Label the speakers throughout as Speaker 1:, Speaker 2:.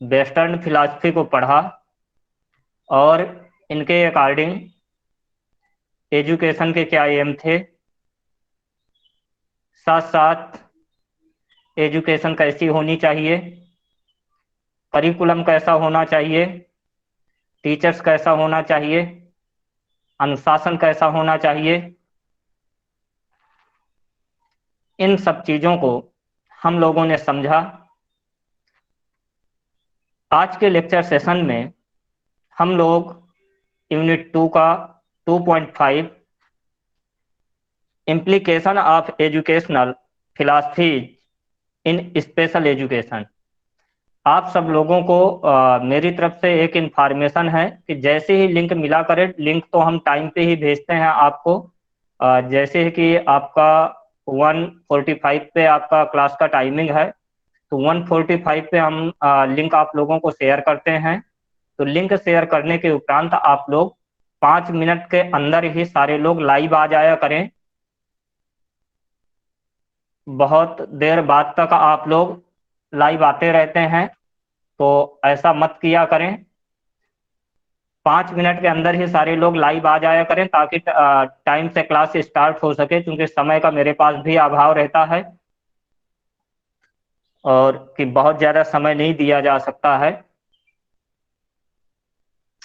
Speaker 1: Western philosophy को पढ़ा और इनके अकॉर्डिंग एजुकेशन के क्या एम थे, साथ साथ एजुकेशन कैसी होनी चाहिए, करिकुलम कैसा होना चाहिए, टीचर्स कैसा होना चाहिए, अनुशासन कैसा होना चाहिए, इन सब चीज़ों को हम लोगों ने समझा। आज के लेक्चर सेशन में हम लोग यूनिट 2 का 2.5 implication of educational philosophies in special education. आप सब लोगों को मेरी तरफ से एक इन्फॉर्मेशन है कि जैसे ही लिंक मिला करे, लिंक तो हम टाइम पे ही भेजते हैं आपको। जैसे ही कि आपका 1:45 पे आपका क्लास का टाइमिंग है, तो 1:45 पे हम लिंक आप लोगों को शेयर करते हैं। तो लिंक शेयर करने के उपरांत आप लोग 5 मिनट के अंदर ही सारे लोग लाइव आ जाया करें। बहुत देर बाद तक आप लोग लाइव आते रहते हैं, तो ऐसा मत किया करें। 5 मिनट के अंदर ही सारे लोग लाइव आ जाया करें ताकि टाइम से क्लास स्टार्ट हो सके, क्योंकि समय का मेरे पास भी अभाव रहता है और कि बहुत ज़्यादा समय नहीं दिया जा सकता है,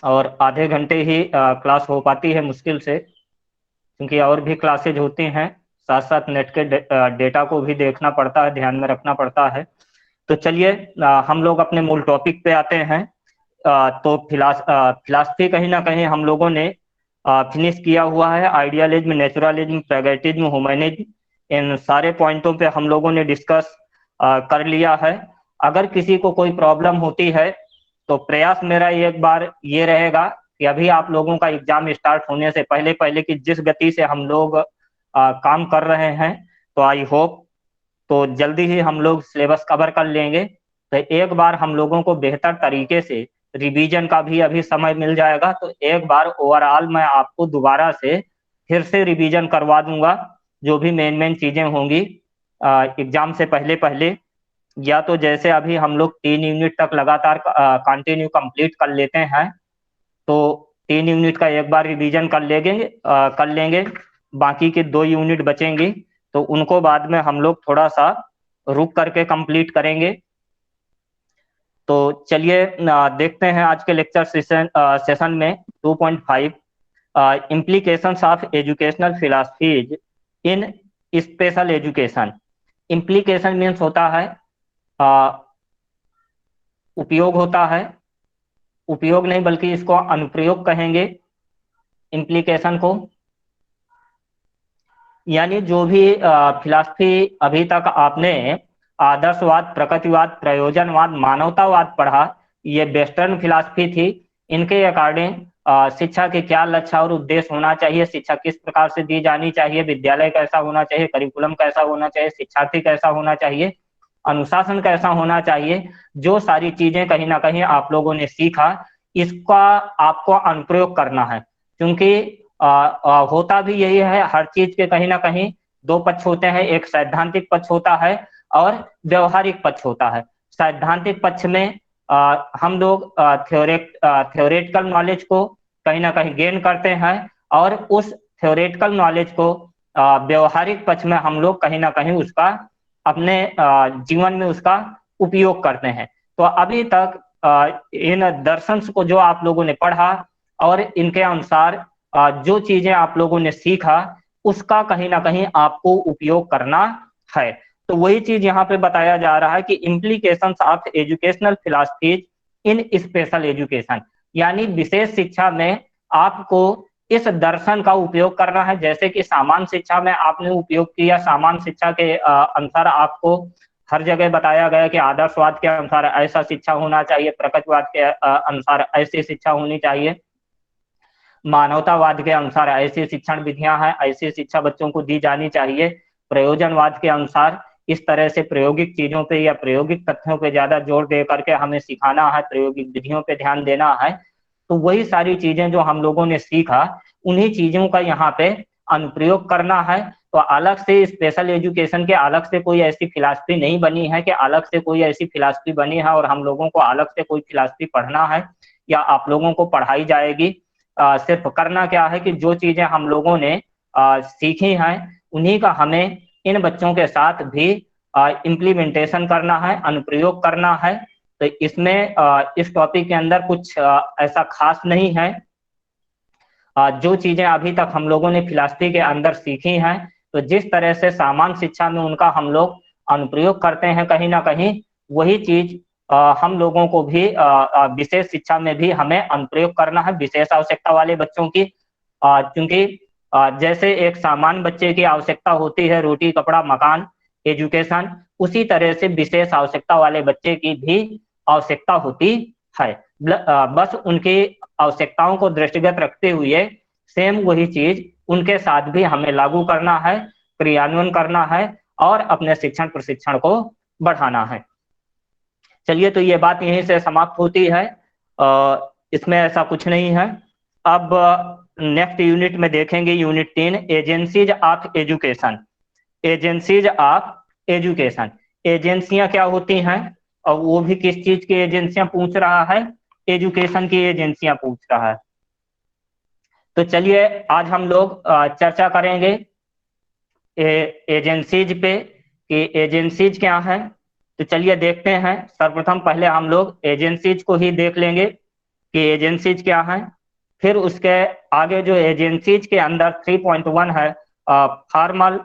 Speaker 1: और आधे घंटे ही क्लास हो पाती है मुश्किल से, क्योंकि और भी क्लासेज होती हैं। साथ साथ नेट के डेटा को भी देखना पड़ता है, ध्यान में रखना पड़ता है। तो चलिए हम लोग अपने मूल टॉपिक पे आते हैं। तो फिलासफी कहीं ना कहीं हम लोगों ने फिनिश किया हुआ है। आइडियलिज्म, नेचुरलिज्म, प्रैग्मैटिज्म, ह्यूमनिज्म, इन सारे पॉइंटों पे हम लोगों ने डिस्कस कर लिया है। अगर किसी को कोई प्रॉब्लम होती है तो प्रयास मेरा एक बार ये रहेगा कि अभी आप लोगों का एग्जाम स्टार्ट होने से पहले पहले की जिस गति से हम लोग काम कर रहे हैं, तो आई होप तो जल्दी ही हम लोग सिलेबस कवर कर लेंगे। तो एक बार हम लोगों को बेहतर तरीके से रिवीजन का भी अभी समय मिल जाएगा, तो एक बार ओवरऑल मैं आपको दोबारा से फिर से रिवीजन करवा दूंगा, जो भी मेन मेन चीजें होंगी एग्जाम से पहले पहले। या तो जैसे अभी हम लोग 3 यूनिट तक लगातार कंटिन्यू कंप्लीट कर लेते हैं, तो 3 यूनिट का एक बार रिवीजन कर लेंगे। बाकी के 2 यूनिट बचेंगी, तो उनको बाद में हम लोग थोड़ा सा रुक करके कंप्लीट करेंगे। तो चलिए देखते हैं आज के लेक्चर सेशन में 2.5 implications of educational philosophies in special education. Implication means होता है उपयोग होता है, उपयोग नहीं बल्कि इसको अनुप्रयोग कहेंगे इम्प्लीकेशन को। यानी जो भी फिलॉसफी अभी तक आपने आदर्शवाद, प्रकृतिवाद, प्रयोजनवाद, मानवतावाद पढ़ा, ये वेस्टर्न फिलॉसफी थी। इनके अकॉर्डिंग शिक्षा के क्या लक्ष्य और उद्देश्य होना चाहिए, शिक्षा किस प्रकार से दी जानी चाहिए, विद्यालय कैसा होना चाहिए, करिकुलम कैसा होना चाहिए, शिक्षार्थी कैसा होना चाहिए, अनुशासन कैसा होना चाहिए, जो सारी चीजें कहीं ना कहीं आप लोगों ने सीखा, इसका आपको अनुप्रयोग करना है। क्योंकि होता भी यही है, हर चीज के कहीं ना कहीं दो पक्ष होते हैं। एक सैद्धांतिक पक्ष होता है और व्यवहारिक पक्ष होता है। सैद्धांतिक पक्ष में हम लोग थ्योरेटिकल नॉलेज को कहीं ना कहीं गेन करते हैं, और उस थ्योरेटिकल नॉलेज को व्यवहारिक पक्ष में हम लोग कहीं ना कहीं उसका अपने जीवन में उसका उपयोग करते हैं। तो अभी तक इन दर्शन को जो आप लोगों ने पढ़ा और इनके अनुसार जो चीजें आप लोगों ने सीखा, उसका कहीं ना कहीं आपको उपयोग करना है। तो वही चीज यहाँ पे बताया जा रहा है कि implications of educational philosophies in special education, यानी विशेष शिक्षा में आपको इस दर्शन का उपयोग करना है। जैसे कि सामान्य शिक्षा में आपने उपयोग किया, सामान्य शिक्षा के अनुसार आपको हर जगह बताया गया कि आदर्शवाद के अनुसार ऐसा शिक्षा होना चाहिए, प्रकृतिवाद के अनुसार ऐसी शिक्षा होनी चाहिए, मानवतावाद के अनुसार ऐसी शिक्षण विधियां हैं, ऐसी शिक्षा बच्चों को दी जानी चाहिए, प्रयोजनवाद के अनुसार इस तरह से प्रायोगिक चीजों पे या प्रायोगिक तथ्यों पे ज्यादा जोर दे करके हमें सिखाना है, प्रायोगिक विधियों पे ध्यान देना है। तो वही सारी चीजें जो हम लोगों ने सीखा, उन्हीं चीजों का यहाँ पे अनुप्रयोग करना है, तो अलग से स्पेशल एजुकेशन के अलग से कोई ऐसी फिलॉसफी नहीं बनी है कि अलग से कोई ऐसी फिलॉसफी बनी है और हम लोगों को अलग से कोई फिलॉसफी पढ़ना है या आप लोगों को पढ़ाई जाएगी। सिर्फ करना क्या है कि जो चीजें हम लोगों ने सीखी हैं उन्हीं का हमें इन बच्चों के साथ भी इम्प्लीमेंटेशन करना है, अनुप्रयोग करना है। तो इसमें इस टॉपिक के अंदर कुछ ऐसा खास नहीं है। जो चीजें अभी तक हम लोगों ने फिलॉसफी के अंदर सीखी हैं, तो जिस तरह से सामान्य शिक्षा में उनका हम लोग अनुप्रयोग करते हैं, कहीं ना कहीं वही चीज हम लोगों को भी विशेष शिक्षा में भी हमें अनुप्रयोग करना है, विशेष आवश्यकता वाले बच्चों की। क्योंकि जैसे एक सामान्य बच्चे की आवश्यकता होती है रोटी कपड़ा मकान एजुकेशन, उसी तरह से विशेष आवश्यकता वाले बच्चे की भी आवश्यकता होती है। बस उनकी आवश्यकताओं को दृष्टिगत रखते हुए सेम वही चीज उनके साथ भी हमें लागू करना है, क्रियान्वयन करना है और अपने शिक्षण प्रशिक्षण को बढ़ाना है। चलिए, तो ये बात यहीं से समाप्त होती है। इसमें ऐसा कुछ नहीं है। अब नेक्स्ट यूनिट में देखेंगे, unit 3, agencies of education. Agencies of education, एजेंसियां क्या होती हैं और वो भी किस चीज की एजेंसियां पूछ रहा है, एजुकेशन की एजेंसियां पूछ रहा है। तो चलिए आज हम लोग चर्चा करेंगे एजेंसीज पे कि एजेंसीज क्या है। तो चलिए देखते हैं। सर्वप्रथम पहले हम लोग एजेंसीज को ही देख लेंगे कि एजेंसीज क्या है। फिर उसके आगे जो एजेंसीज के अंदर 3.1 है, formal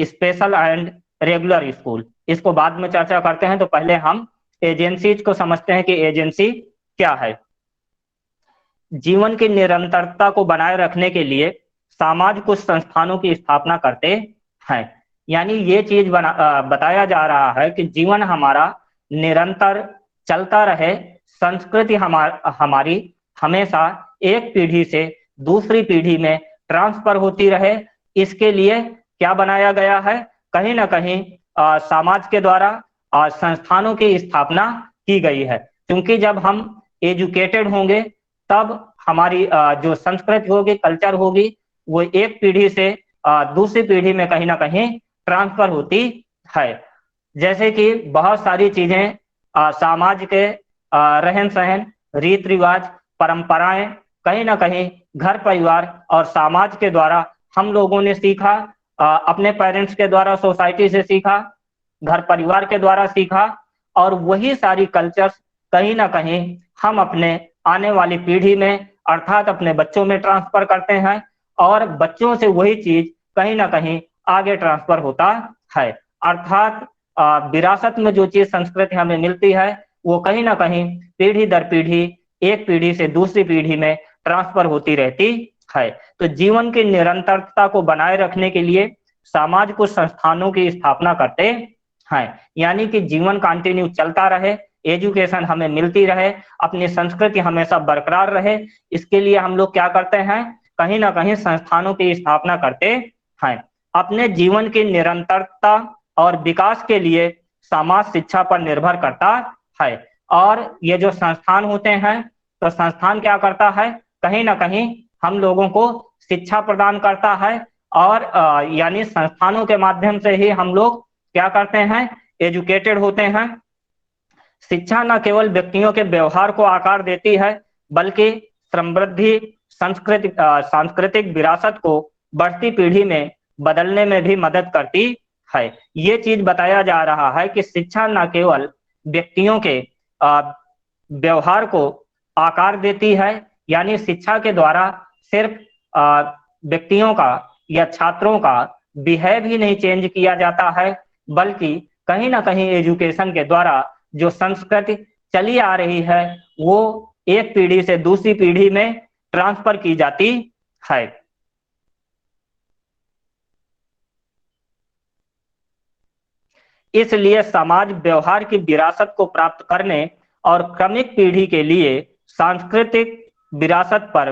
Speaker 1: special and regular school, इसको बाद में चर्चा करते हैं। तो पहले हम एजेंसीज को समझते हैं कि एजेंसी क्या है। जीवन की निरंतरता को बनाए रखने के लिए समाज कुछ संस्थानों की स्थापना करते हैं। यानी ये चीज बताया जा रहा है कि जीवन हमारा निरंतर चलता रहे, संस्कृति हमारी हमेशा एक पीढ़ी से दूसरी पीढ़ी में ट्रांसफर होती रहे। इसके लिए क्या बनाया गया है, कहीं ना कहीं समाज के द्वारा संस्थानों की स्थापना की गई है। क्योंकि जब हम एजुकेटेड होंगे तब हमारी जो संस्कृति होगी, कल्चर होगी, वो एक पीढ़ी से दूसरी पीढ़ी में कहीं ना कहीं ट्रांसफर होती है। जैसे कि बहुत सारी चीजें समाज के रहन सहन, रीत रिवाज, परंपराएं कहीं ना कहीं घर परिवार और समाज के द्वारा हम लोगों ने सीखा, अपने पेरेंट्स के द्वारा सोसाइटी से सीखा, घर परिवार के द्वारा सीखा, और वही सारी कल्चर्स कहीं ना कहीं हम अपने आने वाली पीढ़ी में अर्थात अपने बच्चों में ट्रांसफर करते हैं और बच्चों से वही चीज कहीं ना कहीं आगे ट्रांसफर होता है। अर्थात विरासत में जो चीज संस्कृति हमें मिलती है वो कहीं ना कहीं पीढ़ी दर पीढ़ी, एक पीढ़ी से दूसरी पीढ़ी में ट्रांसफर होती रहती है। तो जीवन की निरंतरता को बनाए रखने के लिए समाज कुछ संस्थानों की स्थापना करते हैं। यानी कि जीवन कंटिन्यू चलता रहे, एजुकेशन हमें मिलती रहे, अपनी संस्कृति हमेशा बरकरार रहे, इसके लिए हम लोग क्या करते हैं, कहीं ना कहीं संस्थानों की स्थापना करते हैं। अपने जीवन की निरंतरता और विकास के लिए समाज शिक्षा पर निर्भर करता है। और ये जो संस्थान होते हैं, तो संस्थान क्या करता है, कहीं ना कहीं हम लोगों को शिक्षा प्रदान करता है। और यानी संस्थानों के माध्यम से ही हम लोग क्या करते हैं, एजुकेटेड होते हैं। शिक्षा न केवल व्यक्तियों के व्यवहार को आकार देती है बल्कि समृद्धि सांस्कृतिक विरासत को बढ़ती पीढ़ी में बदलने में भी मदद करती है। ये चीज बताया जा रहा है कि शिक्षा न केवल व्यक्तियों के व्यवहार को आकार देती है, यानी शिक्षा के द्वारा सिर्फ व्यक्तियों का या छात्रों का बिहेव ही नहीं चेंज किया जाता है, बल्कि कहीं ना कहीं एजुकेशन के द्वारा जो संस्कृति चली आ रही है वो एक पीढ़ी से दूसरी पीढ़ी में ट्रांसफर की जाती है। इसलिए समाज व्यवहार की विरासत को प्राप्त करने और क्रमिक पीढ़ी के लिए सांस्कृतिक विरासत पर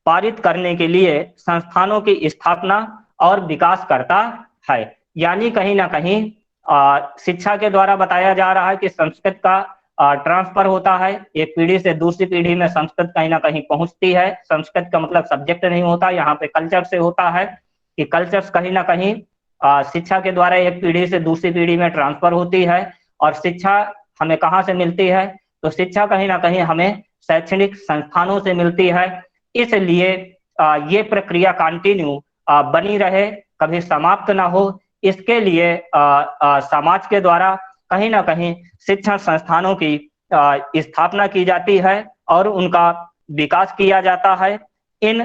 Speaker 1: पारित करने के लिए संस्थानों की स्थापना और विकास करता है। यानी कहीं ना कहीं शिक्षा के द्वारा बताया जा रहा है कि संस्कृत का ट्रांसफर होता है, एक पीढ़ी से दूसरी पीढ़ी में संस्कृत कहीं ना कहीं पहुंचती है। संस्कृत का मतलब सब्जेक्ट नहीं होता, यहाँ पे कल्चर से होता है कि कल्चर्स कहीं ना कहीं शिक्षा के द्वारा एक पीढ़ी से दूसरी पीढ़ी में ट्रांसफर होती है। और शिक्षा हमें कहाँ से मिलती है? तो शिक्षा कहीं ना कहीं हमें शैक्षणिक संस्थानों से मिलती है। इसलिए ये प्रक्रिया कंटिन्यू बनी रहे, कभी समाप्त ना हो, इसके लिए समाज के द्वारा कहीं ना कहीं शिक्षण संस्थानों की स्थापना की जाती है और उनका विकास किया जाता है। इन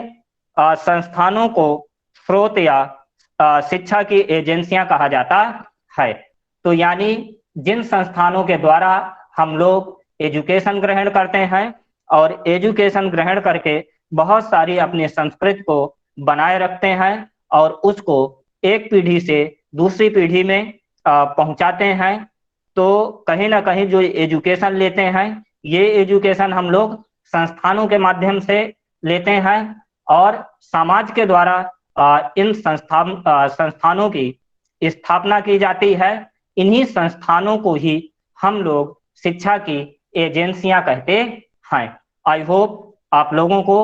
Speaker 1: संस्थानों को स्रोत या शिक्षा की एजेंसियां कहा जाता है। तो यानी जिन संस्थानों के द्वारा हम लोग एजुकेशन ग्रहण करते हैं और एजुकेशन ग्रहण करके बहुत सारी अपनी संस्कृति को बनाए रखते हैं और उसको एक पीढ़ी से दूसरी पीढ़ी में पहुंचाते हैं। तो कहीं ना कहीं जो एजुकेशन लेते हैं, ये एजुकेशन हम लोग संस्थानों के माध्यम से लेते हैं और समाज के द्वारा इन संस्थानों की स्थापना की जाती है। इन्हीं संस्थानों को ही हम लोग शिक्षा की एजेंसियां कहते हैं। आई होप आप लोगों को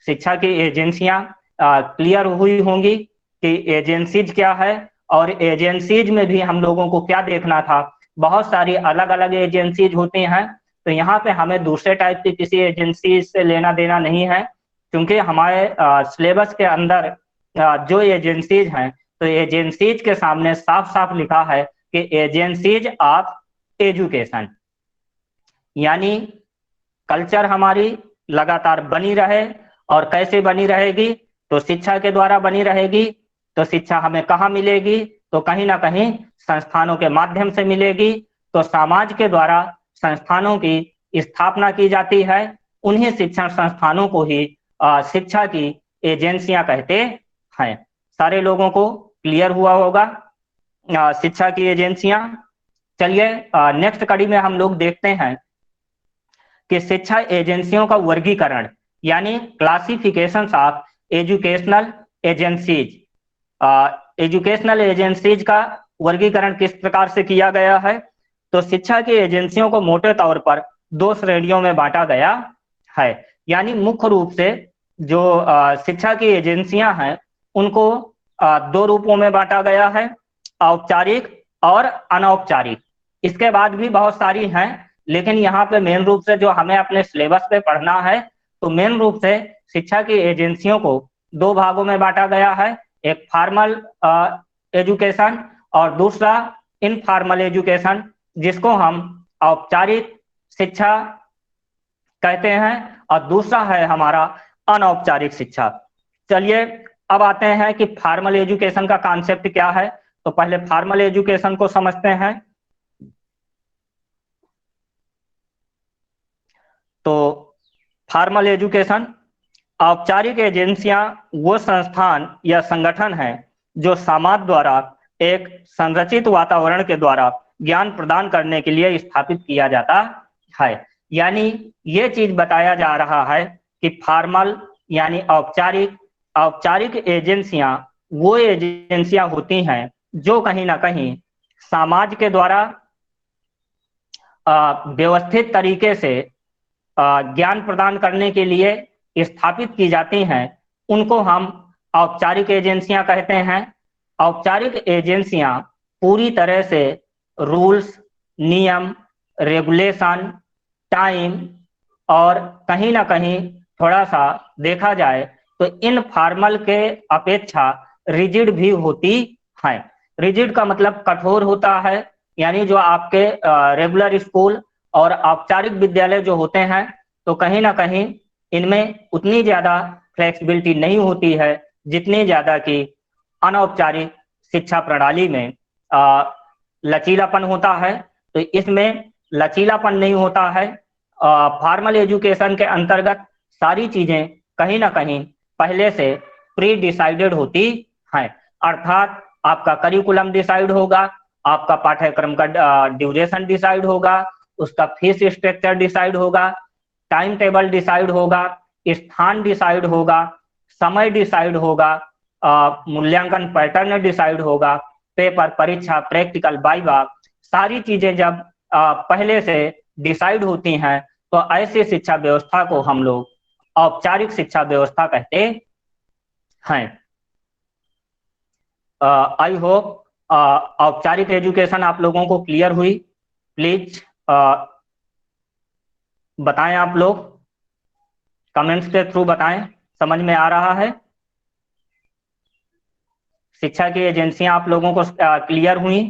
Speaker 1: शिक्षा की एजेंसियां क्लियर हुई होंगी कि एजेंसीज क्या है और एजेंसीज में भी हम लोगों को क्या देखना था। बहुत सारी अलग अलग एजेंसीज होती हैं, तो यहाँ पे हमें दूसरे टाइप की किसी एजेंसी से लेना देना नहीं है, क्योंकि हमारे सिलेबस के अंदर जो एजेंसीज हैं, तो एजेंसीज के सामने साफ साफ लिखा है कि एजेंसीज ऑफ एजुकेशन, यानी कल्चर हमारी लगातार बनी रहे। और कैसे बनी रहेगी? तो शिक्षा के द्वारा बनी रहेगी। तो शिक्षा हमें कहाँ मिलेगी? तो कहीं ना कहीं संस्थानों के माध्यम से मिलेगी। तो समाज के द्वारा संस्थानों की स्थापना की जाती है, उन्हीं शिक्षण संस्थानों को ही शिक्षा की एजेंसियां कहते हैं। सारे लोगों को क्लियर हुआ होगा शिक्षा की एजेंसियां। चलिए नेक्स्ट कड़ी में हम लोग देखते हैं कि शिक्षा एजेंसियों का वर्गीकरण, यानी classification of educational agencies. Educational agencies का वर्गीकरण किस प्रकार से किया गया है? तो शिक्षा की एजेंसियों को मोटे तौर पर दो श्रेणियों में बांटा गया है। यानी मुख्य रूप से जो शिक्षा की एजेंसियां हैं, उनको दो रूपों में बांटा गया है, औपचारिक और अनौपचारिक। इसके बाद भी बहुत सारी हैं, लेकिन यहाँ पे मेन रूप से जो हमें अपने सिलेबस पे पढ़ना है, तो मेन रूप से शिक्षा की एजेंसियों को दो भागों में बांटा गया है, एक फॉर्मल एजुकेशन और दूसरा इनफॉर्मल एजुकेशन, जिसको हम औपचारिक शिक्षा कहते हैं, और दूसरा है हमारा अनौपचारिक शिक्षा। चलिए अब आते हैं कि फॉर्मल एजुकेशन का कॉन्सेप्ट क्या है। तो पहले फॉर्मल एजुकेशन को समझते हैं। तो फॉर्मल एजुकेशन, औपचारिक एजेंसियां वो संस्थान या संगठन हैं जो समाज द्वारा एक संरचित वातावरण के द्वारा ज्ञान प्रदान करने के लिए स्थापित किया जाता है। यानी ये चीज बताया जा रहा है कि फॉर्मल यानी औपचारिक एजेंसियां वो एजेंसियां होती हैं जो कहीं ना कहीं समाज के द्वारा व्यवस्थित तरीके से ज्ञान प्रदान करने के लिए स्थापित की जाती हैं। उनको हम औपचारिक एजेंसियां कहते हैं। औपचारिक एजेंसियां पूरी तरह से रूल्स, नियम, रेगुलेशन, टाइम और कहीं ना कहीं थोड़ा सा देखा जाए तो इन फॉर्मल के अपेक्षा रिजिड भी होती है। रिजिड का मतलब कठोर होता है, यानी जो आपके रेगुलर स्कूल और औपचारिक विद्यालय जो होते हैं, तो कहीं ना कहीं इनमें उतनी ज्यादा फ्लेक्सिबिलिटी नहीं होती है जितनी ज्यादा कि अनौपचारिक शिक्षा प्रणाली में लचीलापन होता है। तो इसमें लचीलापन नहीं होता है। फॉर्मल एजुकेशन के अंतर्गत सारी चीजें कहीं ना कहीं पहले से प्री डिसाइडेड होती हैं, अर्थात आपका करिकुलम डिसाइड होगा, आपका पाठ्यक्रम का ड्यूरेशन डिसाइड होगा, उसका फीस स्ट्रक्चर डिसाइड होगा, टाइम टेबल डिसाइड होगा, स्थान डिसाइड होगा, समय डिसाइड होगा, मूल्यांकन पैटर्न डिसाइड होगा, पेपर, परीक्षा, प्रैक्टिकल, वाइवा, सारी चीजें जब पहले से डिसाइड होती हैं, तो ऐसी शिक्षा व्यवस्था को हम लोग औपचारिक शिक्षा व्यवस्था कहते हैं। आई होप औपचारिक एजुकेशन आप लोगों को क्लियर हुई। प्लीज बताएं, आप लोग कमेंट्स के थ्रू बताएं समझ में आ रहा है। शिक्षा की एजेंसियां आप लोगों को क्लियर हुई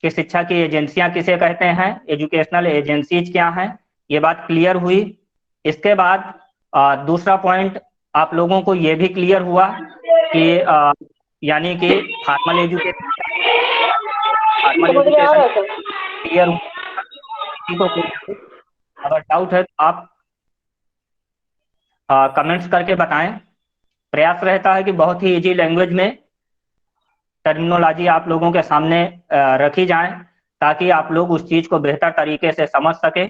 Speaker 1: कि शिक्षा की एजेंसियां किसे कहते हैं, एजुकेशनल एजेंसीज क्या हैं, ये बात क्लियर हुई। इसके बाद दूसरा पॉइंट आप लोगों को ये भी क्लियर हुआ कि यानी कि फॉर्मल एजुकेशन क्लियर हुआ। किसी को कोई अगर डाउट है तो आप कमेंट्स करके बताएं। प्रयास रहता है कि बहुत ही इजी लैंग्वेज में टर्मिनोलॉजी आप लोगों के सामने रखी जाए, ताकि आप लोग उस चीज को बेहतर तरीके से समझ सके।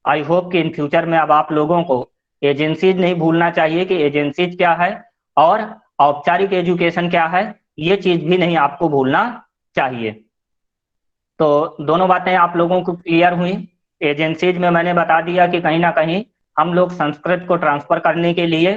Speaker 1: आई होप कि इन फ्यूचर में अब आप लोगों को एजेंसीज नहीं भूलना चाहिए कि एजेंसीज क्या है और औपचारिक एजुकेशन क्या है, ये चीज भी नहीं आपको भूलना चाहिए। तो दोनों बातें आप लोगों को क्लियर हुई। एजेंसीज में मैंने बता दिया कि कहीं ना कहीं हम लोग संस्कृत को ट्रांसफर करने के लिए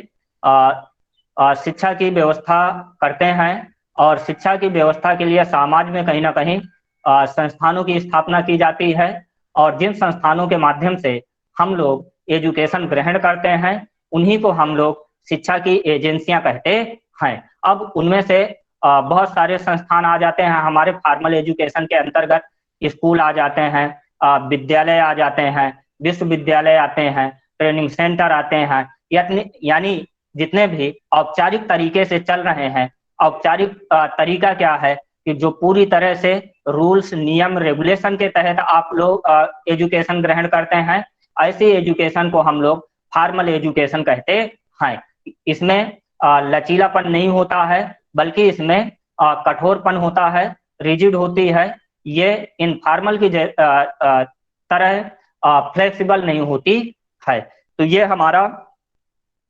Speaker 1: शिक्षा की व्यवस्था करते हैं, और शिक्षा की व्यवस्था के लिए समाज में कहीं ना कहीं संस्थानों की स्थापना की जाती है, और जिन संस्थानों के माध्यम से हम लोग एजुकेशन ग्रहण करते हैं उन्हीं को हम लोग शिक्षा की एजेंसियां कहते हैं। अब उनमें से बहुत सारे संस्थान आ जाते हैं हमारे फॉर्मल एजुकेशन के अंतर्गत। स्कूल आ जाते हैं, विद्यालय आ जाते हैं, विश्वविद्यालय आते हैं, ट्रेनिंग सेंटर आते हैं, यानी जितने भी औपचारिक तरीके से चल रहे हैं। औपचारिक तरीका क्या है कि जो पूरी तरह से रूल्स नियम रेगुलेशन के तहत आप लोग एजुकेशन ग्रहण करते हैं, ऐसी एजुकेशन को हम लोग फॉर्मल एजुकेशन कहते हैं। इसमें लचीलापन नहीं होता है, बल्कि इसमें कठोरपन होता है, रिजिड होती है। ये इनफॉर्मल की तरह फ्लेक्सिबल नहीं होती है। तो ये हमारा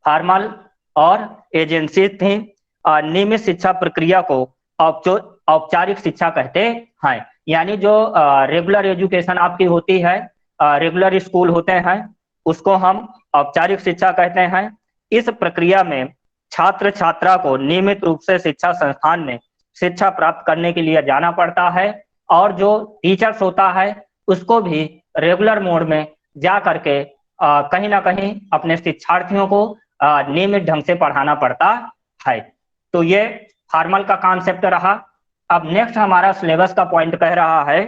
Speaker 1: फॉर्मल और एजेंसी थी। नियमित शिक्षा प्रक्रिया को औपचारिक शिक्षा कहते हैं। यानी जो रेगुलर एजुकेशन आपकी होती है, रेगुलर स्कूल होते हैं, उसको हम औपचारिक शिक्षा कहते हैं। इस प्रक्रिया में छात्र छात्रा को नियमित रूप से शिक्षा संस्थान में शिक्षा प्राप्त करने के लिए जाना पड़ता है, और जो टीचर्स होता है उसको भी रेगुलर मोड में जा करके कहीं ना कहीं अपने शिक्षार्थियों को नियमित ढंग से पढ़ाना पड़ता है। तो ये फॉर्मल का कॉन्सेप्ट रहा। अब नेक्स्ट हमारा सिलेबस का पॉइंट कह रहा है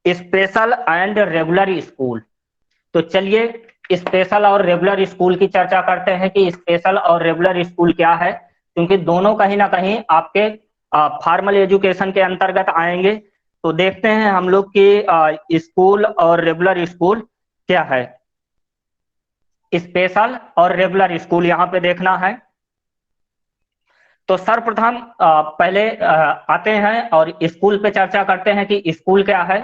Speaker 1: स्पेशल एंड रेगुलर स्कूल। तो चलिए स्पेशल और रेगुलर स्कूल की चर्चा करते हैं कि स्पेशल और रेगुलर स्कूल क्या है, क्योंकि दोनों कहीं ना कहीं आपके फॉर्मल एजुकेशन के अंतर्गत आएंगे। तो देखते हैं हम लोग कि स्कूल और रेगुलर स्कूल क्या है। स्पेशल और रेगुलर स्कूल यहाँ पे देखना है। तो सर्वप्रथम पहले आते हैं और स्कूल पे चर्चा करते हैं कि स्कूल क्या है,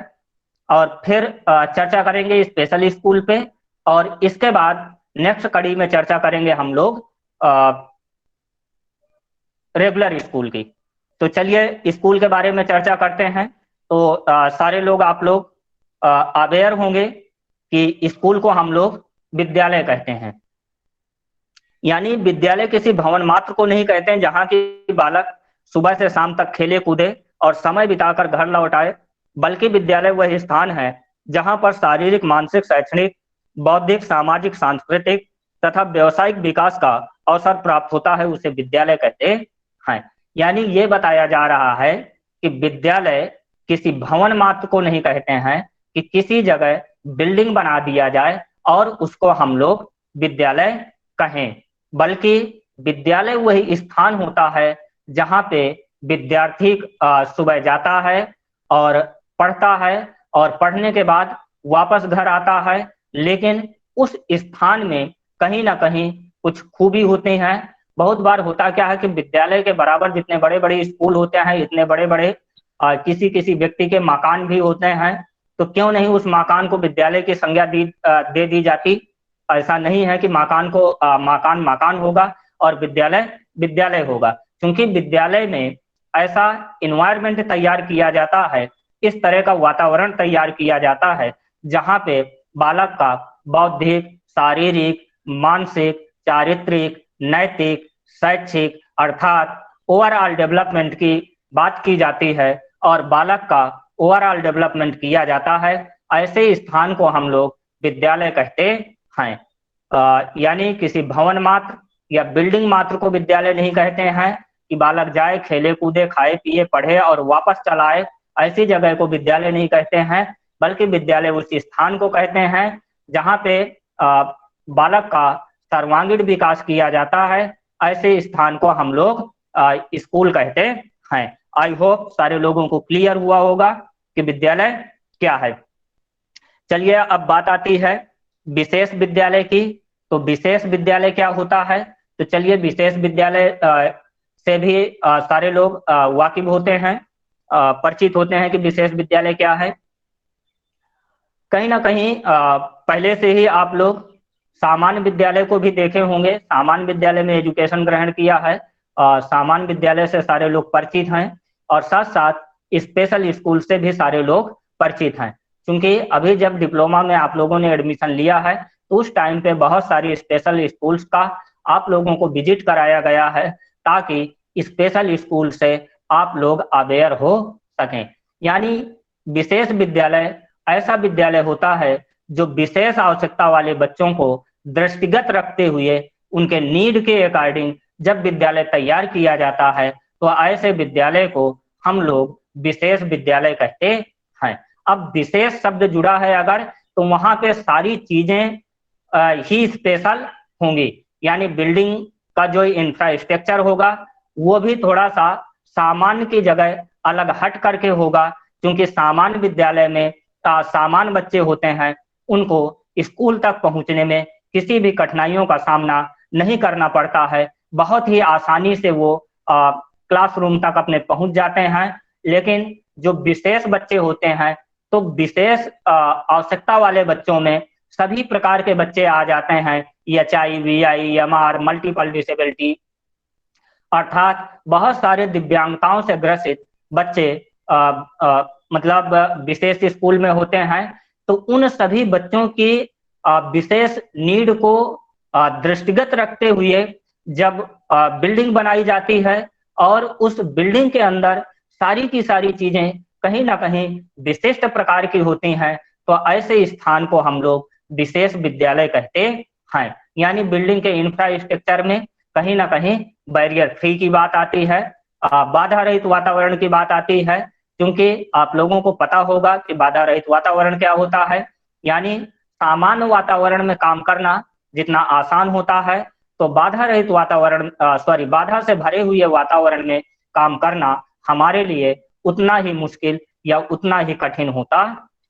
Speaker 1: और फिर चर्चा करेंगे स्पेशल स्कूल पे, और इसके बाद नेक्स्ट कड़ी में चर्चा करेंगे हम लोग रेगुलर स्कूल की। तो चलिए स्कूल के बारे में चर्चा करते हैं। तो सारे लोग आप लोग अवेयर होंगे कि स्कूल को हम लोग विद्यालय कहते हैं। यानी विद्यालय किसी भवन मात्र को नहीं कहते हैं जहां की बालक सुबह से शाम तक खेले कूदे और समय बिताकर घर लौट आए, बल्कि विद्यालय वह स्थान है जहां पर शारीरिक मानसिक शैक्षणिक बौद्धिक सामाजिक सांस्कृतिक तथा व्यवसायिक विकास का अवसर प्राप्त होता है, उसे विद्यालय कहते हैं। यानी ये बताया जा रहा है कि विद्यालय किसी भवन मात्र को नहीं कहते हैं कि किसी जगह बिल्डिंग बना दिया जाए और उसको हम लोग विद्यालय कहें, बल्कि विद्यालय वही स्थान होता है जहां पे विद्यार्थी सुबह जाता है और पढ़ता है, और पढ़ने के बाद वापस घर आता है। लेकिन उस स्थान में कहीं ना कहीं कुछ खूबी होती हैं। बहुत बार होता क्या है कि विद्यालय के बराबर जितने बड़े बड़े स्कूल होते हैं, इतने बड़े बड़े किसी किसी व्यक्ति के मकान भी होते हैं, तो क्यों नहीं उस मकान को विद्यालय की संज्ञा दे दी जाती। ऐसा नहीं है कि मकान को मकान होगा, और विद्यालय विद्यालय होगा। क्योंकि विद्यालय में ऐसा इन्वायरमेंट तैयार किया जाता है, इस तरह का वातावरण तैयार किया जाता है जहाँ पे बालक का बौद्धिक, शारीरिक, मानसिक, चारित्रिक, नैतिक, शैक्षिक अर्थात ओवरऑल डेवलपमेंट की बात की जाती है और बालक का ओवरऑल डेवलपमेंट किया जाता है। ऐसे स्थान को हम लोग विद्यालय कहते हैं। यानी किसी भवन मात्र या बिल्डिंग मात्र को विद्यालय नहीं कहते हैं कि बालक जाए, खेले कूदे, खाए पिए, पढ़े और वापस चला आए, ऐसी जगह को विद्यालय नहीं कहते हैं, बल्कि विद्यालय उस स्थान को कहते हैं जहाँ पे बालक का सर्वांगीण विकास किया जाता है। ऐसे स्थान को हम लोग स्कूल कहते हैं। आई होप सारे लोगों को क्लियर हुआ होगा कि विद्यालय क्या है। चलिए अब बात आती है विशेष विद्यालय की। तो विशेष विद्यालय क्या होता है? तो चलिए विशेष विद्यालय से भी सारे लोग वाकिफ होते हैं, परिचित होते हैं कि विशेष विद्यालय क्या है। कहीं ना कहीं पहले से ही आप लोग सामान्य विद्यालय को भी देखे होंगे, सामान्य विद्यालय में एजुकेशन ग्रहण किया है, सामान्य विद्यालय से सारे लोग परिचित हैं और साथ साथ स्पेशल स्कूल से भी सारे लोग परिचित हैं। क्योंकि अभी जब डिप्लोमा में आप लोगों ने एडमिशन लिया है तो उस टाइम पे बहुत सारी स्पेशल स्कूल्स का आप लोगों को विजिट कराया गया है ताकि स्पेशल स्कूल से आप लोग अवेयर हो सकें। यानी विशेष विद्यालय ऐसा विद्यालय होता है जो विशेष आवश्यकता वाले बच्चों को दृष्टिगत रखते हुए उनके नीड के अकॉर्डिंग जब विद्यालय तैयार किया जाता है तो ऐसे विद्यालय को हम लोग विशेष विद्यालय कहते हैं। अब विशेष शब्द जुड़ा है अगर, तो वहां पे सारी चीजें ही स्पेशल होंगी। यानी बिल्डिंग का जो इंफ्रास्ट्रक्चर होगा वो भी थोड़ा सा सामान्य की जगह अलग हट करके होगा, क्योंकि सामान्य विद्यालय में सामान्य बच्चे होते हैं, उनको स्कूल तक पहुंचने में किसी भी कठिनाइयों का सामना नहीं करना पड़ता है, बहुत ही आसानी से वो क्लासरूम तक अपने पहुंच जाते हैं। लेकिन जो विशेष बच्चे होते हैं तो विशेष आवश्यकता वाले बच्चों में सभी प्रकार के बच्चे आ जाते हैं, EHI, VI, MR, multiple disability, अर्थात बहुत सारे दिव्यांगताओं से ग्रसित बच्चे मतलब विशेष स्कूल में होते हैं। तो उन सभी बच्चों की विशेष नीड को दृष्टिगत रखते हुए जब बिल्डिंग बनाई जाती है और उस बिल्डिंग के अंदर सारी की सारी चीजें कहीं ना कहीं विशिष्ट प्रकार की होती हैं, तो ऐसे स्थान को हम लोग विशेष विद्यालय कहते हैं। यानी बिल्डिंग के इंफ्रास्ट्रक्चर में कहीं ना कहीं बैरियर फ्री की बात आती है, बाधा रहित वातावरण की बात आती है। क्योंकि आप लोगों को पता होगा कि बाधा रहित वातावरण क्या होता है। यानी सामान्य वातावरण में काम करना जितना आसान होता है, तो बाधा रहित वातावरण बाधा से भरे हुए वातावरण में काम करना हमारे लिए उतना ही मुश्किल या उतना ही कठिन होता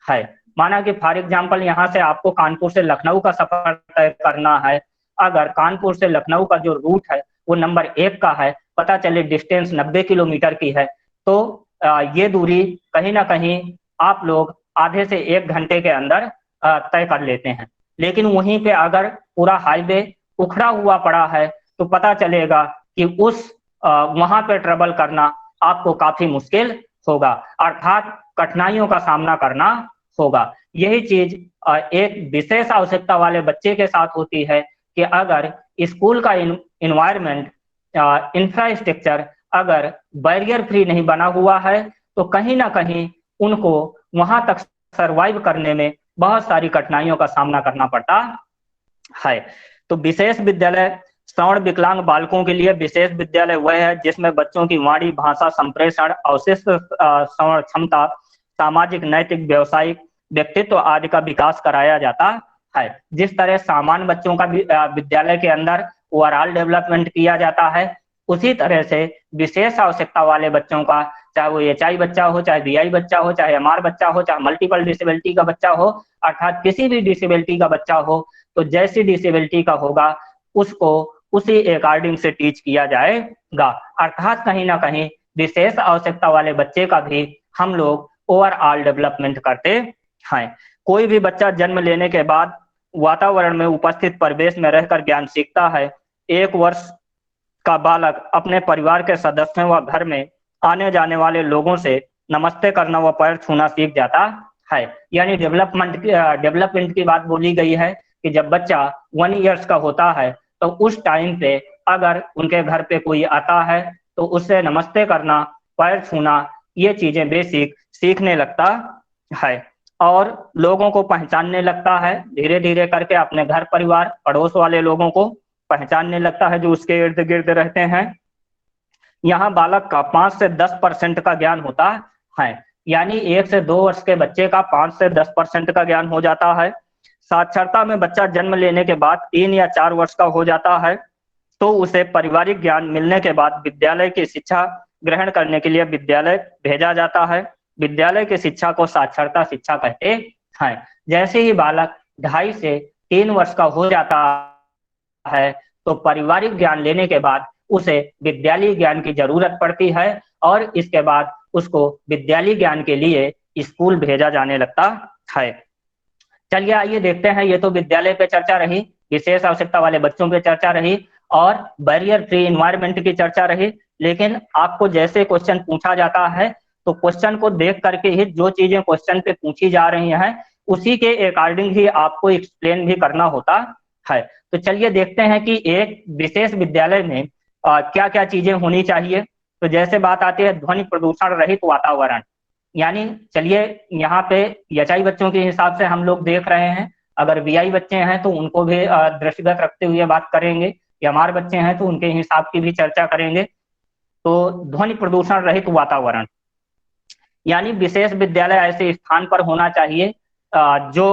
Speaker 1: है। माना कि फॉर एग्जाम्पल यहाँ से आपको कानपुर से लखनऊ का सफर तय करना है। अगर कानपुर से लखनऊ का जो रूट है वो नंबर 1 का है, पता चले डिस्टेंस 90 किलोमीटर की है, तो ये दूरी कहीं ना कहीं आप लोग आधे से 1 घंटे के अंदर तय कर लेते हैं। लेकिन वहीं पे अगर पूरा हाईवे उखड़ा हुआ पड़ा है तो पता चलेगा कि उस वहां पे ट्रेवल करना आपको काफी मुश्किल होगा, अर्थात कठिनाइयों का सामना करना होगा। यही चीज एक विशेष आवश्यकता वाले बच्चे के साथ होती है कि अगर स्कूल का इन्वायरमेंट इंफ्रास्ट्रक्चर अगर बैरियर फ्री नहीं बना हुआ है तो कहीं ना कहीं उनको वहां तक सरवाइव करने में बहुत सारी कठिनाइयों का सामना करना पड़ता है। तो विशेष विद्यालय श्रवण विकलांग बालकों के लिए विशेष विद्यालय वह है जिसमें बच्चों की वाणी, भाषा, संप्रेषण, अवशिष्ट श्रवण क्षमता, सामाजिक, नैतिक, व्यवसायिक, व्यक्तित्व आदि का विकास कराया जाता है। जिस तरह सामान्य बच्चों का विद्यालय के अंदर ओवरऑल डेवलपमेंट किया जाता है, उसी तरह से विशेष आवश्यकता वाले बच्चों का, चाहे वो HI बच्चा हो, चाहे VI बच्चा हो, चाहे MR बच्चा हो, चाहे मल्टीपल डिसेबिलिटी का बच्चा हो, अर्थात किसी भी डिसेबिलिटी का बच्चा हो, तो जैसी डिसेबिलिटी का होगा उसको उसी अकॉर्डिंग से टीच किया जाएगा। अर्थात कहीं ना कहीं विशेष आवश्यकता वाले बच्चे का भी हम लोग ओवरऑल डेवलपमेंट करते हैं। कोई भी बच्चा जन्म लेने के बाद वातावरण में उपस्थित परिवेश में रहकर ज्ञान सीखता है। 1 वर्ष का बालक अपने परिवार के सदस्यों व घर में आने जाने वाले लोगों से नमस्ते करना व पैर छूना सीख जाता है। यानी डेवलपमेंट की बात बोली गई है कि जब बच्चा 1 ईयर्स का होता है तो उस टाइम पे अगर उनके घर पे कोई आता है तो उससे नमस्ते करना, पैर छूना, ये चीजें बेसिक सीखने लगता है और लोगों को पहचानने लगता है। धीरे धीरे करके अपने घर परिवार पड़ोस वाले लोगों को पहचानने लगता है जो उसके इर्द गिर्द रहते हैं। यहाँ बालक का 5 से 10% का ज्ञान होता है। यानी 1 से 2 वर्ष के बच्चे का 5 से 10% का ज्ञान हो जाता है। साक्षरता में बच्चा जन्म लेने के बाद 3 या 4 वर्ष का हो जाता है तो उसे पारिवारिक ज्ञान मिलने के बाद विद्यालय की शिक्षा ग्रहण करने के लिए विद्यालय भेजा जाता है। विद्यालय की शिक्षा को साक्षरता शिक्षा कहते हैं। जैसे ही बालक 2.5 से 3 वर्ष का हो जाता है तो पारिवारिक ज्ञान लेने के बाद उसे विद्यालय ज्ञान की जरूरत पड़ती है और इसके बाद उसको विद्यालय ज्ञान के लिए स्कूल भेजा जाने लगता है। चलिए आइए देखते हैं, ये तो विद्यालय पे चर्चा रही, विशेष आवश्यकता वाले बच्चों पे चर्चा रही और बैरियर फ्री इन्वायरमेंट की चर्चा रही। लेकिन आपको जैसे क्वेश्चन पूछा जाता है तो क्वेश्चन को देख करके ही जो चीजें क्वेश्चन पे पूछी जा रही हैं उसी के अकॉर्डिंग ही आपको एक्सप्लेन भी करना होता है। तो चलिए देखते हैं कि एक विशेष विद्यालय में क्या क्या चीजें होनी चाहिए। तो जैसे बात आती है ध्वनि प्रदूषण रहित वातावरण, यानी चलिए यहाँ पे एचआई बच्चों के हिसाब से हम लोग देख रहे हैं, अगर वीआई बच्चे हैं तो उनको भी दृष्टिगत रखते हुए बात करेंगे, एमआर बच्चे हैं तो उनके हिसाब की भी चर्चा करेंगे। तो ध्वनि प्रदूषण रहित वातावरण, यानी विशेष विद्यालय ऐसे स्थान पर होना चाहिए जो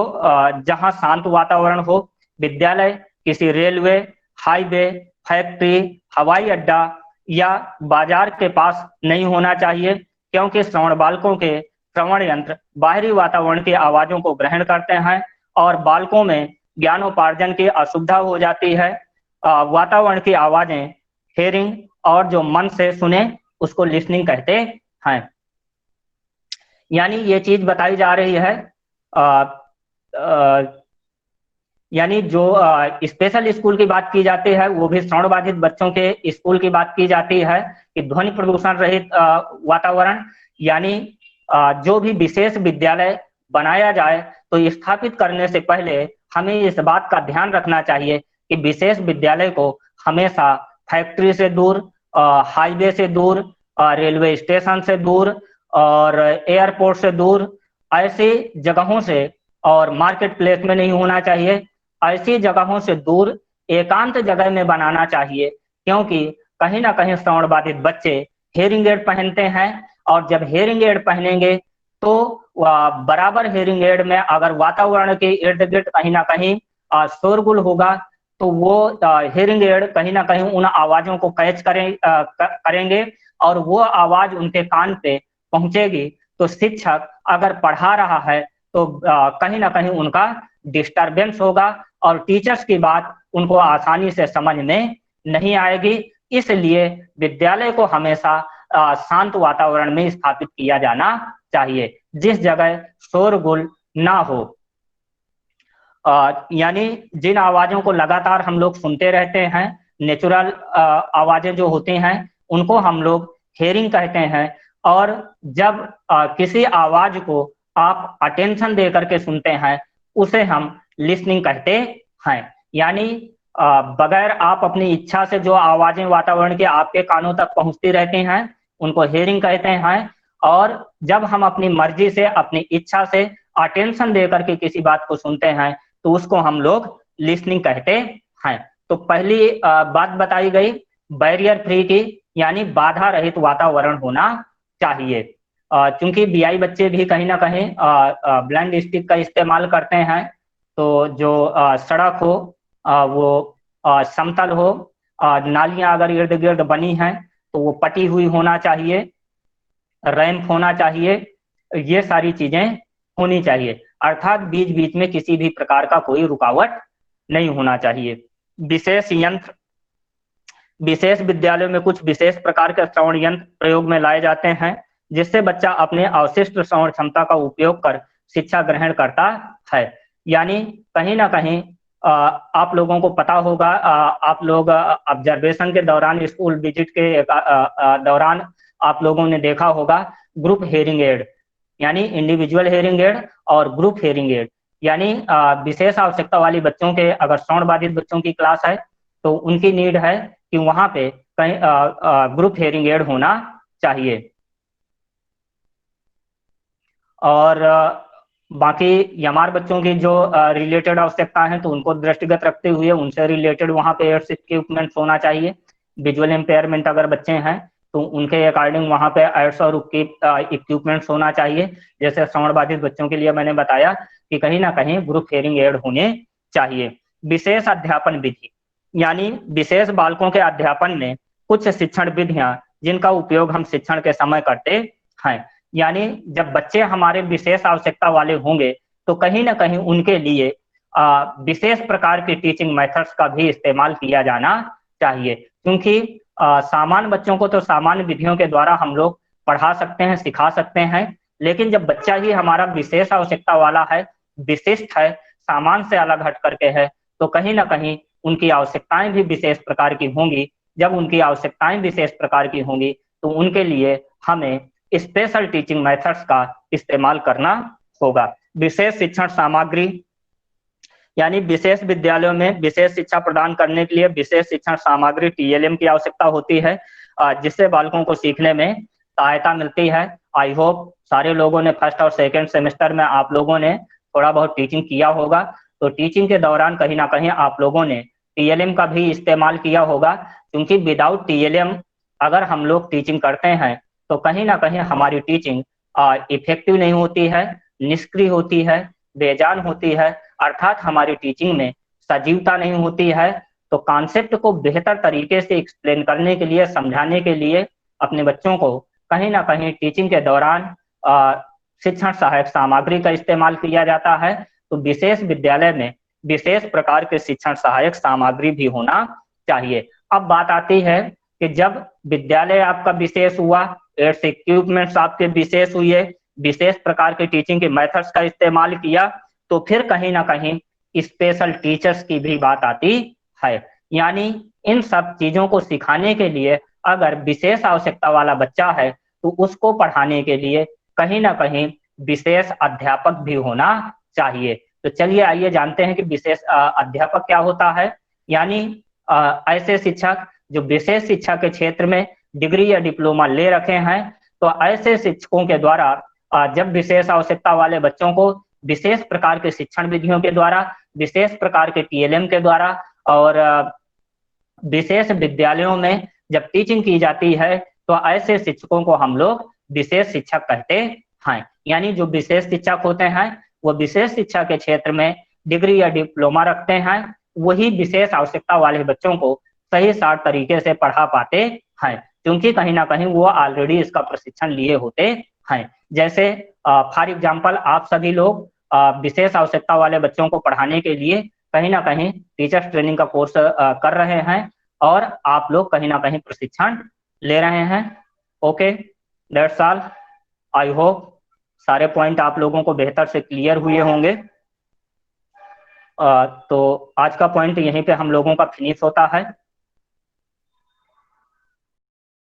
Speaker 1: जहां शांत वातावरण हो। विद्यालय किसी रेलवे, हाईवे, फैक्ट्री, हवाई अड्डा या बाजार के पास नहीं होना चाहिए क्योंकि श्रवण बालकों के श्रवण यंत्र बाहरी वातावरण की आवाजों को ग्रहण करते हैं और बालकों में ज्ञानोपार्जन की असुविधा हो जाती है। वातावरण की आवाजें हेयरिंग और जो मन से सुने उसको लिसनिंग कहते हैं। यानी ये चीज बताई जा रही है यानी जो स्पेशल स्कूल की बात की जाती है वो भी श्रवण बाधित बच्चों के स्कूल की बात की जाती है कि ध्वनि प्रदूषण रहित वातावरण, यानी जो भी विशेष विद्यालय बनाया जाए तो स्थापित करने से पहले हमें इस बात का ध्यान रखना चाहिए कि विशेष विद्यालय को हमेशा फैक्ट्री से दूर, हाईवे से दूर, रेलवे स्टेशन से दूर और एयरपोर्ट से दूर, ऐसी जगहों से और मार्केट प्लेस में नहीं होना चाहिए। ऐसी जगहों से दूर एकांत जगह में बनाना चाहिए क्योंकि कहीं ना कहीं श्रवण बाधित बच्चे हेयरिंग एड पहनते हैं और जब हेयरिंग एड पहनेंगे तो बराबर हेयरिंग एड में अगर वातावरण के इर्द गिर्द कहीं ना कहीं शोरगुल होगा तो वो हेयरिंग एड कहीं ना कहीं उन आवाजों को कैच करेंगे और वो आवाज उनके कान पे पहुंचेगी। तो शिक्षक अगर पढ़ा रहा है तो कहीं ना कहीं उनका डिस्टरबेंस होगा और टीचर्स की बात उनको आसानी से समझ में नहीं आएगी। इसलिए विद्यालय को हमेशा शांत वातावरण में स्थापित किया जाना चाहिए जिस जगह शोरगुल ना हो। यानी जिन आवाजों को लगातार हम लोग सुनते रहते हैं, नेचुरल आवाजें जो होती हैं उनको हम लोग हेयरिंग कहते हैं और जब किसी आवाज को आप अटेंशन दे करके सुनते हैं उसे हम लिसनिंग कहते हैं। यानी बगैर आप अपनी इच्छा से जो आवाजें वातावरण के आपके कानों तक पहुंचती रहती हैं उनको हेयरिंग कहते हैं और जब हम अपनी मर्जी से, अपनी इच्छा से अटेंशन दे करके किसी बात को सुनते हैं तो उसको हम लोग लिसनिंग कहते हैं। तो पहली बात बताई गई बैरियर फ्री की, यानी बाधा रहित वातावरण होना चाहिए। क्योंकि बीआई बच्चे भी कहीं ना कहीं ब्लाइंड स्टिक का इस्तेमाल करते हैं तो जो सड़क हो वो समतल हो, नालियां अगर इर्द गिर्द बनी हैं तो वो पटी हुई होना चाहिए, रैंप होना चाहिए, ये सारी चीजें होनी चाहिए, अर्थात बीच बीच में किसी भी प्रकार का कोई रुकावट नहीं होना चाहिए। विशेष यंत्र, विशेष विद्यालयों में कुछ विशेष प्रकार के श्रवण यंत्र प्रयोग में लाए जाते हैं जिससे बच्चा अपने अवशिष्ट श्रवण क्षमता का उपयोग कर शिक्षा ग्रहण करता है। यानी कहीं ना कहीं आप लोगों को पता होगा, आप लोग ऑब्जर्वेशन के दौरान, स्कूल विजिट के दौरान आप लोगों ने देखा होगा ग्रुप हेयरिंग एड, यानी इंडिविजुअल हेयरिंग एड और ग्रुप हेयरिंग एड। यानी विशेष आवश्यकता वाली बच्चों के, अगर श्रवण बाधित बच्चों की क्लास है तो उनकी नीड है कि वहां पे कहीं ग्रुप हेयरिंग एड होना चाहिए। और बाकी एमआर बच्चों की जो रिलेटेड आवश्यकता है तो उनको दृष्टिगत रखते हुए उनसे रिलेटेड वहां पे एड्स इक्विपमेंट्स होना चाहिए। विजुअल इम्पेयरमेंट अगर बच्चे हैं तो उनके अकॉर्डिंग वहां पे एड्स और इक्विपमेंट्स होना चाहिए। जैसे श्रवण बाधित बच्चों के लिए मैंने बताया कि कहीं ना कहीं ग्रुप हेयरिंग एड होने चाहिए। विशेष अध्यापन विधि, यानी विशेष बालकों के अध्यापन में कुछ शिक्षण विधियां जिनका उपयोग हम शिक्षण के समय करते हैं। यानी जब बच्चे हमारे विशेष आवश्यकता वाले होंगे तो कहीं ना कहीं उनके लिए विशेष प्रकार की टीचिंग मेथड्स का भी इस्तेमाल किया जाना चाहिए। क्योंकि सामान्य बच्चों को तो सामान्य विधियों के द्वारा हम लोग पढ़ा सकते हैं, सिखा सकते हैं, लेकिन जब बच्चा ही हमारा विशेष आवश्यकता वाला है, विशिष्ट है, सामान्य से अलग हट करके है, तो कहीं ना कहीं उनकी आवश्यकताएं भी विशेष प्रकार की होंगी। जब उनकी आवश्यकताएं विशेष प्रकार की होंगी तो उनके लिए हमें स्पेशल टीचिंग मेथड्स का इस्तेमाल करना होगा। विशेष शिक्षण सामग्री, यानी विशेष विद्यालयों में विशेष शिक्षा प्रदान करने के लिए विशेष शिक्षण सामग्री टीएलएम की आवश्यकता होती है, जिससे बालकों को सीखने में सहायता मिलती है। आई होप सारे लोगों ने फर्स्ट और सेकेंड सेमेस्टर में आप लोगों ने थोड़ा बहुत टीचिंग किया होगा, तो टीचिंग के दौरान कहीं ना कहीं आप लोगों ने टीएलएम का भी इस्तेमाल किया होगा। क्योंकि विदाउट टीएलएम अगर हम लोग टीचिंग करते हैं तो कहीं ना कहीं हमारी टीचिंग इफेक्टिव नहीं होती है, निष्क्रिय होती है, बेजान होती है, अर्थात हमारी टीचिंग में सजीवता नहीं होती है। तो कॉन्सेप्ट को बेहतर तरीके से एक्सप्लेन करने के लिए, समझाने के लिए अपने बच्चों को कहीं ना कहीं टीचिंग के दौरान शिक्षण सहायक सामग्री का इस्तेमाल किया जाता है। तो विशेष विद्यालय में विशेष प्रकार के शिक्षण सहायक सामग्री भी होना चाहिए। अब बात आती है कि जब विद्यालय आपका विशेष हुआ, एड्स इक्विपमेंट्स आपके विशेष हुए, विशेष प्रकार के टीचिंग के मेथड्स का इस्तेमाल किया, तो फिर कहीं ना कहीं स्पेशल टीचर्स की भी बात आती है। यानी इन सब चीजों को सिखाने के लिए अगर विशेष आवश्यकता वाला बच्चा है तो उसको पढ़ाने के लिए कहीं ना कहीं विशेष अध्यापक भी होना चाहिए। तो चलिए आइए जानते हैं कि विशेष अध्यापक क्या होता है। यानी ऐसे शिक्षक जो विशेष शिक्षा के क्षेत्र में डिग्री या डिप्लोमा ले रखे हैं, तो ऐसे शिक्षकों के द्वारा जब विशेष आवश्यकता वाले बच्चों को विशेष प्रकार के शिक्षण विधियों के द्वारा, विशेष प्रकार के टीएलएम के द्वारा और विशेष विद्यालयों में जब टीचिंग की जाती है तो ऐसे शिक्षकों को हम लोग विशेष शिक्षक कहते हैं। यानी जो विशेष शिक्षक होते हैं वो विशेष शिक्षा के क्षेत्र में डिग्री या डिप्लोमा रखते हैं, वही विशेष आवश्यकता वाले बच्चों को सही सार तरीके से पढ़ा पाते हैं, क्योंकि कहीं ना कहीं वो ऑलरेडी इसका प्रशिक्षण लिए होते हैं। जैसे फॉर एग्जाम्पल आप सभी लोग विशेष आवश्यकता वाले बच्चों को पढ़ाने के लिए कहीं ना कहीं टीचर्स ट्रेनिंग का कोर्स कर रहे हैं और आप लोग कहीं ना कहीं प्रशिक्षण ले रहे हैं। Okay, that's all. I hope सारे पॉइंट आप लोगों को बेहतर से क्लियर हुए होंगे। तो आज का पॉइंट यहीं पे हम लोगों का फिनिश होता है।